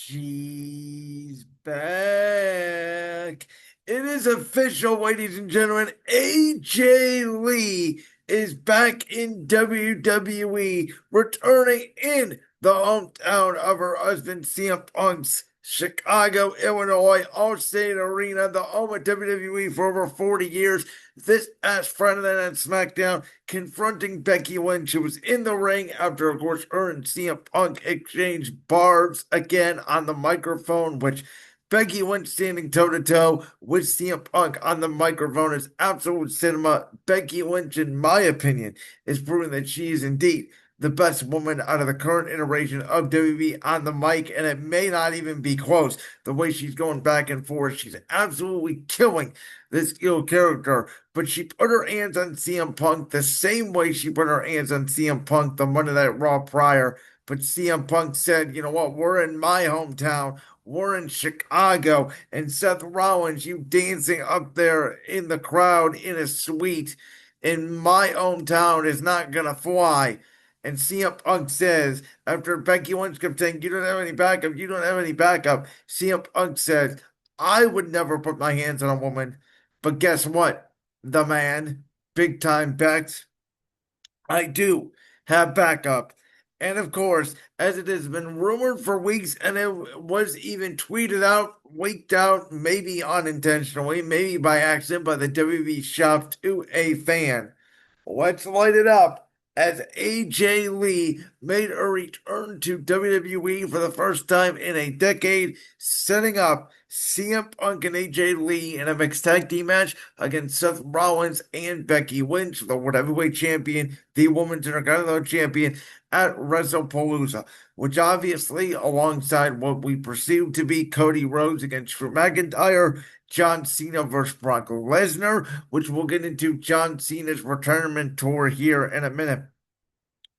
She's back. It is official, ladies and gentlemen. AJ Lee is back in WWE, returning in the hometown of her husband, CM Punk's Chicago, Illinois, All-State Arena, the home of WWE for over 40 years. This past Friday night on SmackDown, confronting Becky Lynch, who was in the ring after, of course, her and CM Punk exchanged barbs again on the microphone, which Becky Lynch standing toe to toe with CM Punk on the microphone is absolute cinema. Becky Lynch, in my opinion, is proving that she is indeed the best woman out of the current iteration of WWE on the mic, and it may not even be close. The way she's going back and forth, she's absolutely killing this ill character. But she put her hands on CM Punk the same way she put her hands on CM Punk the Monday Night Raw prior. But CM Punk said, you know what, we're in my hometown. We're in Chicago. And Seth Rollins, you dancing up there in the crowd in a suite in my hometown is not going to fly. And CM Punk says, after Becky Lynch kept saying, you don't have any backup, you don't have any backup, CM Punk says, I would never put my hands on a woman. But guess what? The man, big time Bex, I do have backup. And of course, as it has been rumored for weeks, and it was even tweeted out, leaked out, maybe unintentionally, maybe by accident by the WB shop to a fan. Let's light it up as AJ Lee made a return to WWE for the first time in a decade, setting up CM Punk and AJ Lee in a mixed tag team match against Seth Rollins and Becky Lynch, the World Heavyweight Champion, the Women's Intercontinental Champion, at WrestlePalooza, which obviously, alongside what we perceive to be Cody Rhodes against Drew McIntyre, John Cena versus Brock Lesnar, which we'll get into John Cena's retirement tour here in a minute.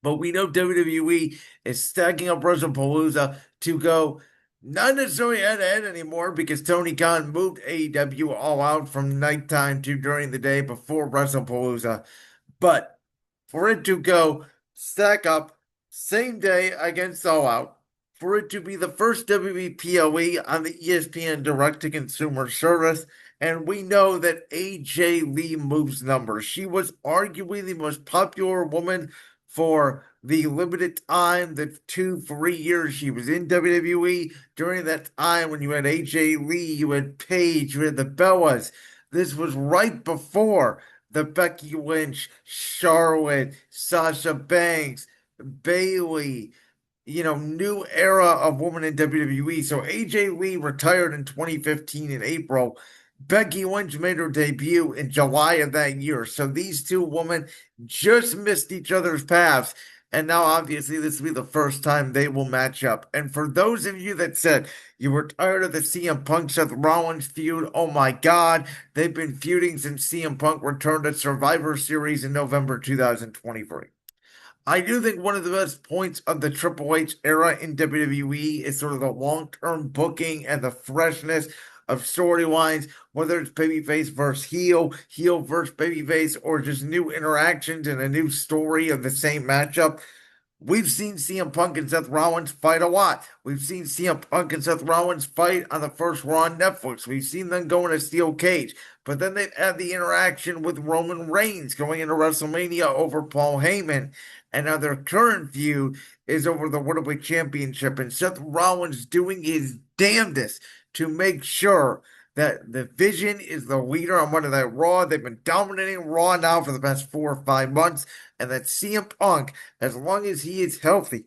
But we know WWE is stacking up WrestlePalooza to go not necessarily head to head anymore because Tony Khan moved AEW All Out from nighttime to during the day before WrestlePalooza. But for it to go stack up same day against All Out, for it to be the first WWE PLE on the ESPN direct to consumer service. And we know that AJ Lee moves numbers. She was arguably the most popular woman for the limited time, the 2, 3 years she was in WWE. During that time, when you had AJ Lee, you had Paige, you had the Bellas. This was right before the Becky Lynch, Charlotte, Sasha Banks, Bailey, new era of women in WWE. So AJ Lee retired in 2015 in April. Becky Lynch made her debut in July of that year. So these two women just missed each other's paths. And now, obviously, this will be the first time they will match up. And for those of you that said you were tired of the CM Punk Seth Rollins feud, oh my God, they've been feuding since CM Punk returned at Survivor Series in November 2023. I do think one of the best points of the Triple H era in WWE is sort of the long-term booking and the freshness of storylines, whether it's babyface versus heel, heel versus babyface, or just new interactions and a new story of the same matchup. We've seen CM Punk and Seth Rollins fight a lot. We've seen CM Punk and Seth Rollins fight on the first Raw on Netflix. We've seen them go in a steel cage. But then they've had the interaction with Roman Reigns going into WrestleMania over Paul Heyman. And now their current feud is over the World Heavyweight Championship. And Seth Rollins doing his damnedest to make sure that the Vision is the leader on Monday Night Raw. They've been dominating Raw now for the past 4 or 5 months. And that CM Punk, as long as he is healthy,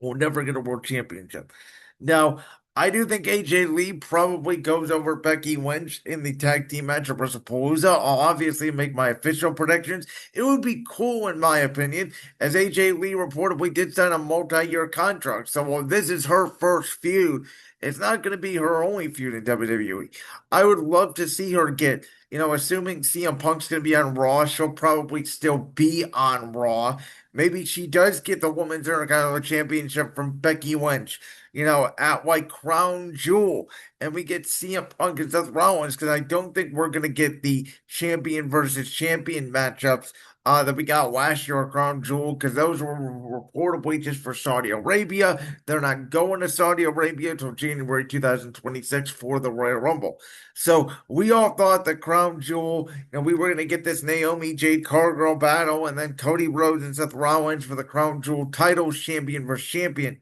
will never get a world championship. Now, I do think AJ Lee probably goes over Becky Lynch in the tag team match at WrestlePalooza. I'll obviously make my official predictions. It would be cool, in my opinion, as AJ Lee reportedly did sign a multi-year contract. So while this is her first feud, it's not going to be her only feud in WWE. I would love to see her get, assuming CM Punk's going to be on Raw, she'll probably still be on Raw. Maybe she does get the Women's Intercontinental Championship from Becky Lynch, at like Crown Jewel. And we get CM Punk and Seth Rollins because I don't think we're going to get the champion versus champion matchups that we got last year at Crown Jewel, because those were reportedly just for Saudi Arabia. They're not going to Saudi Arabia until January 2026 for the Royal Rumble. So we all thought that Crown Jewel, we were going to get this Naomi Jade Cargill battle, and then Cody Rhodes and Seth Rollins for the Crown Jewel titles, champion versus champion.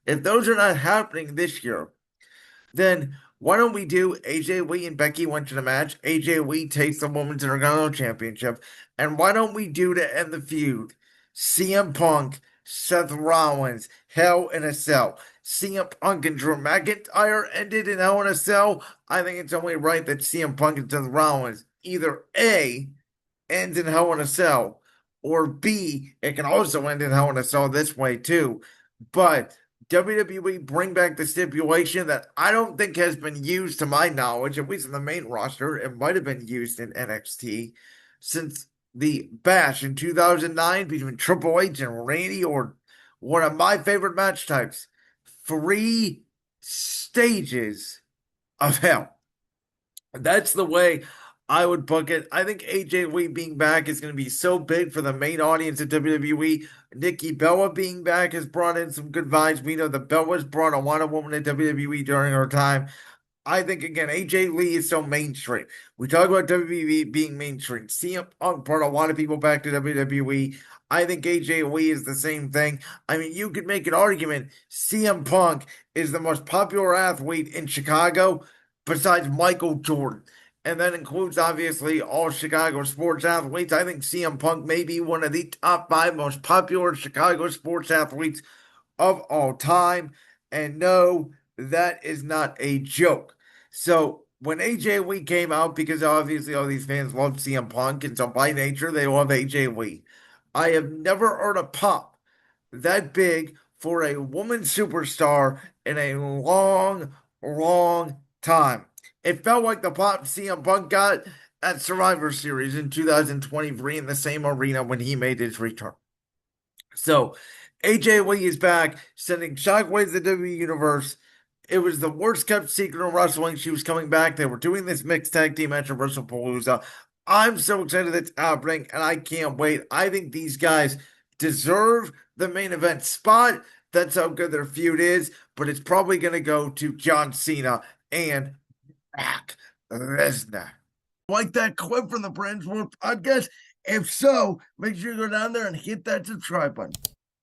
If those are not happening this year, then why don't we do AJ Lee and Becky went to the match? AJ Lee takes the Women's Intercontinental Championship. And why don't we do to end the feud? CM Punk, Seth Rollins, Hell in a Cell. CM Punk and Drew McIntyre ended in Hell in a Cell. I think it's only right that CM Punk and Seth Rollins either A, ends in Hell in a Cell, or B, it can also end in Hell in a Cell this way too. But WWE bring back the stipulation that I don't think has been used to my knowledge, at least in the main roster. It might have been used in NXT since the Bash in 2009 between Triple H and Randy, or one of my favorite match types, 3 stages of hell. That's the way I would book it. I think AJ Lee being back is going to be so big for the main audience at WWE. Nikki Bella being back has brought in some good vibes. We know that Bella's brought a lot of women to WWE during her time. I think, again, AJ Lee is so mainstream. We talk about WWE being mainstream. CM Punk brought a lot of people back to WWE. I think AJ Lee is the same thing. I mean, you could make an argument CM Punk is the most popular athlete in Chicago besides Michael Jordan. And that includes, obviously, all Chicago sports athletes. I think CM Punk may be one of the top 5 most popular Chicago sports athletes of all time. And no, that is not a joke. So when AJ Lee came out, because obviously all these fans love CM Punk, and so by nature they love AJ Lee, I have never heard a pop that big for a woman superstar in a long, long time. It felt like the pop CM Punk got at Survivor Series in 2023 in the same arena when he made his return. So AJ Lee is back, sending shockwaves to the WWE Universe. It was the worst kept secret in wrestling. She was coming back. They were doing this mixed tag team match at WrestlePalooza. I'm so excited it's happening, and I can't wait. I think these guys deserve the main event spot. That's how good their feud is, but it's probably going to go to John Cena and Brock Lesnar. Like that clip from the Brand's World podcast? If so, make sure you go down there and hit that subscribe button.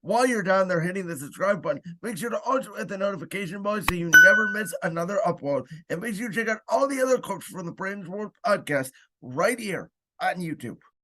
While you're down there hitting the subscribe button, make sure to also hit the notification bell so you never miss another upload. And make sure you check out all the other clips from the Brand's World podcast right here on YouTube.